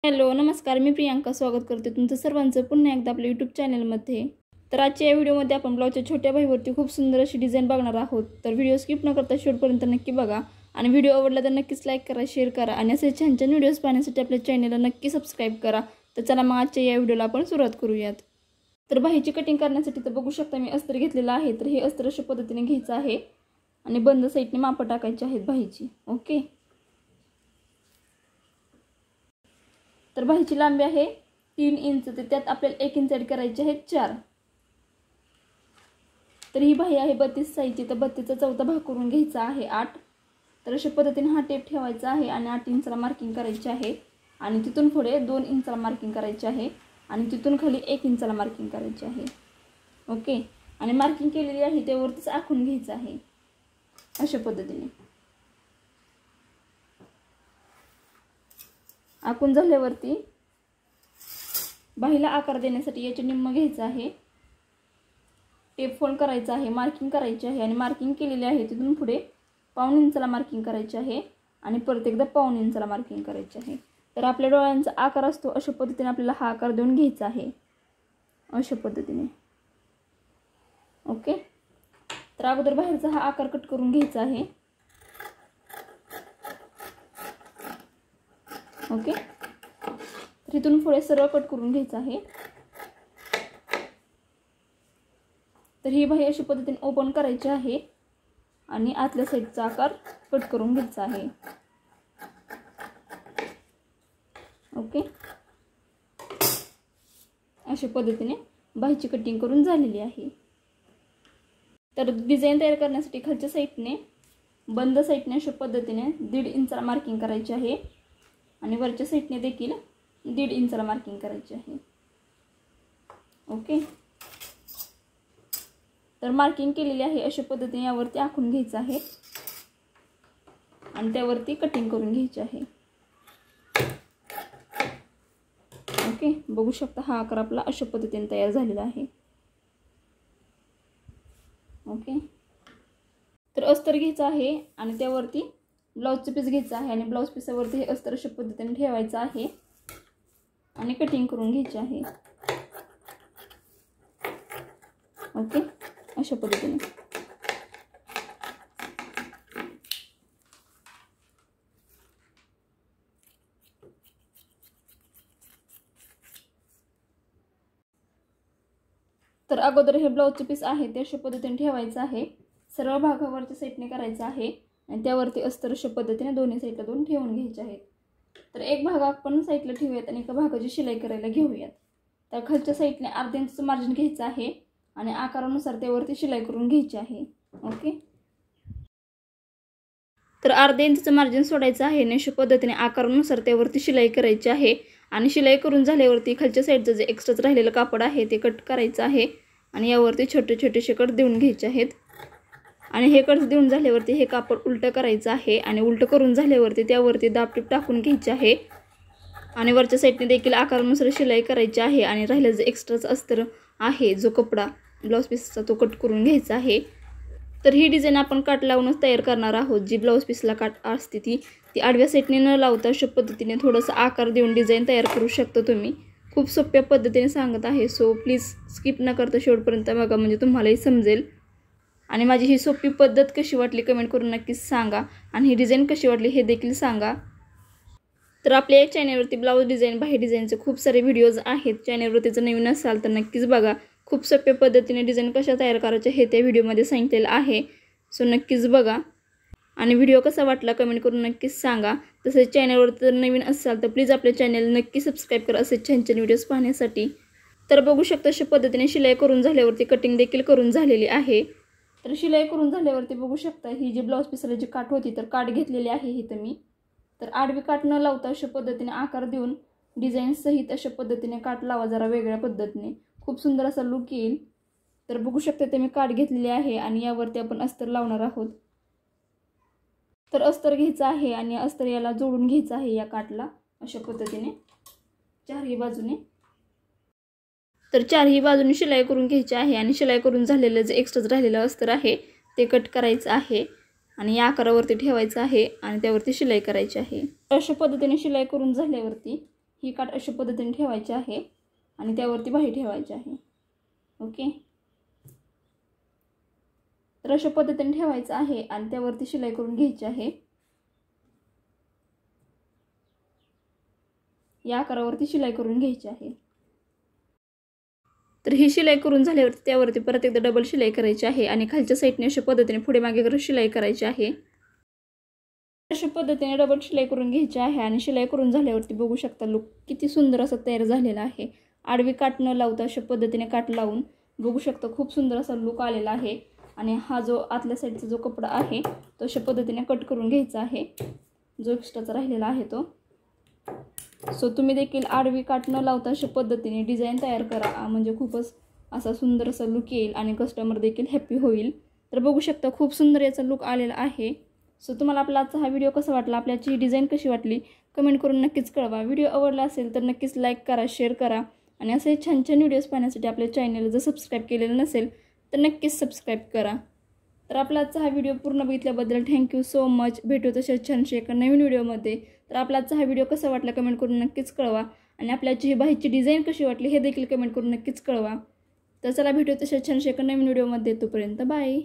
Hello नमस्कार, मी प्रियांका स्वागत करते तुमचं सर्वांचं पुन्हा एकदा आपल्या यूट्यूब चॅनलमध्ये। तर आजच्या या व्हिडिओमध्ये आपण ब्लाउजच्या छोट्या बाहीवरती खूप सुंदर अशी डिझाईन बघणार आहोत। तर व्हिडिओ स्किप न करता शेवटपर्यंत नक्की बघा आणि व्हिडिओ आवडला तर नक्कीच लाईक करा, शेअर करा आणि असे छान छान व्हिडिओज पाहण्यासाठी आपल्या चॅनलला नक्की सबस्क्राईब करा। तर चला मग आजच्या या व्हिडिओला आपण सुरुवात करूयात। तर बाहीची कटिंग करण्यासाठी तर बघू शकता मी अस्तर घेतलेला आहे। तर हे अस्तर अशा पद्धतीने घ्यायचं आहे आणि बंद साईडने माप टाकायची आहेत बाहीची। ओके, तर बाहीची लांबी आहे 3 इंच, तर त्यात आपल्याला 1 इंच ॲड करायचे आहेत 4। तर ही बाही आहे 32 साईजची, तर 32चा चौथा भाग करून घ्यायचा आहे 8। तर अशा पद्धतीने हा टेप ठेवायचा आहे आणि 8 इंचला मार्किंग करायचे आहे आणि तिथून पुढे 2 इंचला मार्किंग करायचे आहे आणि तिथून खाली 1 इंचला मार्किंग करायचे आहे। ओके, आणि मार्किंग केलेली आहे त्यावरतीच आखून घ्यायचं आहे अशा पद्धतीने। आखून झाल्यावरती बाहीला आकार देण्यासाठी याचे निम्म घ्यायचं आहे, टेप फोल्ड करायचा आहे, मार्किंग करायची आहे आणि मार्किंग केलेली आहे तिथून पुढे 1/2 इंचला मार्किंग करायची आहे आणि परत एकदा 1/2 इंचला मार्किंग करायची आहे। तर आपल्या डोळ्यांचा आकार असतो अशा पद्धतीने आपल्याला हा आकार देऊन घ्यायचा आहे अशा पद्धतीने। ओके, तर अगोदर बाहेरचा हा आकार कट करून घ्यायचा आहे। ओके, तर इथून पुढे सरळ कट करून घ्यायचं आहे। तर ही बाही अशा पद्धतीने ओपन करायची आहे आणि आतल्या साईडचा आकार कट करून घ्यायचा आहे। ओके, अशा पद्धतीने बाहीची कटिंग करून झालेली आहे। तर डिझाईन तयार करण्यासाठी खालच्या साईडने बंद साईडने अशा पद्धतीने 1.5 इंचला मार्किंग करायची आहे आणि वरच्या साईडने देखील 1.5 इंचला मार्किंग करायची आहे। ओके, तर मार्किंग केलेली आहे अशा पद्धतीने यावरती आखून घ्यायचं आहे आणि त्यावरती कटिंग करून घ्यायची आहे। ओके, बघू शकता हा आकार आपला अशा पद्धतीने तयार झालेला आहे। ओके, तर अस्तर घ्यायचं आहे आणि त्यावरती ब्लाउजचं पीस घ्यायचं आहे आणि ब्लाउज पीसावरती हे अस्तर अशा पद्धतीने ठेवायचं आहे आणि कटिंग करून घ्यायची आहे। ओके, अशा पद्धतीने। तर अगोदर हे ब्लाउजचे पीस आहे ते अशा पद्धतीने ठेवायचं आहे, सरळ भागावरच्या साईडने करायचं आहे आणि त्यावरती अस्तर अशा पद्धतीने दोन्ही साईडला दोन ठेवून घ्यायचे आहेत। तर एक भाग आपण साईडला ठेवूयात आणि एका भागाची शिलाई करायला घेऊयात। तर खालच्या साईडने अर्धा इंचचं मार्जिन घ्यायचं आहे आणि आकारानुसार त्यावरती शिलाई करून घ्यायची आहे। ओके, तर अर्धा इंचचं मार्जिन सोडायचं आहे आणि अशा पद्धतीने आकारानुसार त्यावरती शिलाई करायची आहे आणि शिलाई करून झाल्यावरती खालच्या साईडचं जे एक्स्ट्राच राहिलेलं कापड आहे ते कट करायचं आहे आणि यावरती छोटे छोटेसे कट देऊन घ्यायचे आहेत आणि हे कट देऊन झाल्यावरती हे कापड उलटं करायचं आहे आणि उलटं करून झाल्यावरती त्यावरती दाबटीप टाकून घ्यायचे आहे आणि वरच्या साईडने देखील आकारानुसार शिलाई करायची आहे आणि राहिलेलं जे एक्स्ट्राच अस्तर आहे जो कपडा ब्लाउज पीसचा तो कट करून घ्यायचा आहे। तर ही डिझाईन आपण काट लावूनच तयार करणार आहोत। जी ब्लाउज पीसला काट असते ती आडव्या साईडने न लावता अशा पद्धतीने थोडंसं आकार देऊन डिझाईन तयार करू शकता तुम्ही। खूप सोप्या पद्धतीने सांगत आहे, सो प्लीज स्किप न करता शेवटपर्यंत बघा म्हणजे तुम्हालाही समजेल। आणि माझी ही सोपी पद्धत कशी वाटली कमेंट करून नक्कीच सांगा आणि ही डिझाईन कशी वाटली हे देखील सांगा। तर आपल्या या चॅनलवरती ब्लाउज डिझाईन बाही डिझाईनचे खूप सारे व्हिडिओज आहेत। चॅनलवरती जर नवीन असाल तर नक्कीच बघा, खूप सोप्या पद्धतीने डिझाईन कशा तयार करायचे हे त्या व्हिडिओमध्ये सांगितलेलं आहे, सो नक्कीच बघा आणि व्हिडिओ कसा वाटला कमेंट करून नक्कीच सांगा। तसेच चॅनलवरती जर नवीन असाल तर प्लीज आपल्या चॅनल नक्की सबस्क्राईब करा असे छान छान व्हिडिओज पाहण्यासाठी। तर बघू शकता अशा पद्धतीने शिलाई करून झाल्यावरती कटिंग देखील करून झालेली आहे। तर शिलाई करून झाल्यावरती बघू शकता ही जी ब्लाउज पीसला जी काठ होती तर काठ घेतलेली आहे इथं मी। तर आडवी काठ न लावता अशा पद्धतीने आकार देऊन डिझाईन सहित अशा पद्धतीने काठ लावा जरा वेगळ्या पद्धतीने, खूप सुंदर असा लुक येईल। तर बघू शकता ते मी काठ घेतलेली आहे आणि यावरती आपण अस्तर लावणार आहोत। तर अस्तर घ्यायचं आहे आणि अस्तर याला जोडून घ्यायचं आहे या काठला अशा पद्धतीने चारही बाजूने। तर चारही बाजूने शिलाई करून घ्यायची आहे आणि शिलाई करून झालेलं जे एक्स्ट्राच राहिलेलं अस्तर आहे ते कट करायचं आहे आणि या आकारावरती ठेवायचं आहे आणि त्यावरती शिलाई करायची आहे। अशा पद्धतीने शिलाई करून झाल्यावरती ही काठ अशा पद्धतीने ठेवायची आहे आणि त्यावरती बाही ठेवायची आहे. ओके, तर अशा पद्धतीने ठेवायचं आहे आणि त्यावरती शिलाई करून घ्यायची आहे. या आकारावरती शिलाई करून घ्यायची आहे. तर ही शिलाई करून झाल्यावरती त्यावरती परत एकदा डबल शिलाई करायची आहे आणि खालच्या साईडने अशा पद्धतीने पुढे मागे करत शिलाई करायची आहे. अशा पद्धतीने डबल शिलाई करून घ्यायची आहे आणि शिलाई करून झाल्यावरती बघू शकता लुक किती सुंदर असा तयार झालेला आहे. आडवी काठ न लावता अशा पद्धतीने काठ लावून बघू शकता खूप सुंदर असा लुक आलेला आहे. आणि हा जो आतल्या साईडचा जो कपडा आहे तो अशा पद्धतीने कट करून घ्यायचा आहे, जो एक्स्ट्राचा राहिलेला आहे तो. सो तुम्ही देखील आडवी काठ न लावता अशा पद्धतीने डिझाईन तयार करा, म्हणजे खूपच असा सुंदर असा लुक येईल आणि कस्टमर देखील हॅप्पी होईल. तर बघू शकता खूप सुंदर याचा लुक आलेला आहे. सो तुम्हाला आपला आजचा हा व्हिडिओ कसा वाटला, आपल्याची ही डिझाईन कशी वाटली कमेंट करून नक्कीच कळवा. व्हिडिओ आवडला असेल तर नक्कीच लाईक करा, शेअर करा आणि असे छान छान व्हिडिओज पाहण्यासाठी आपल्या चॅनलला जर सबस्क्राईब केलेलं नसेल तर नक्कीच सबस्क्राईब करा. तर आपला आजचा हा व्हिडिओ पूर्ण बघितल्याबद्दल थँक्यू सो मच. भेटू तशाच छानशा एका नवीन व्हिडिओमध्ये. तर आपला आजचा हा व्हिडिओ कसा वाटला कमेंट करून नक्कीच कळवा आणि आपल्याची ही बाहीची डिझाईन कशी वाटली हे देखील कमेंट करून नक्कीच कळवा. तर चला भेटू तशाच छानशा एका नवीन व्हिडिओमध्ये. तोपर्यंत बाय.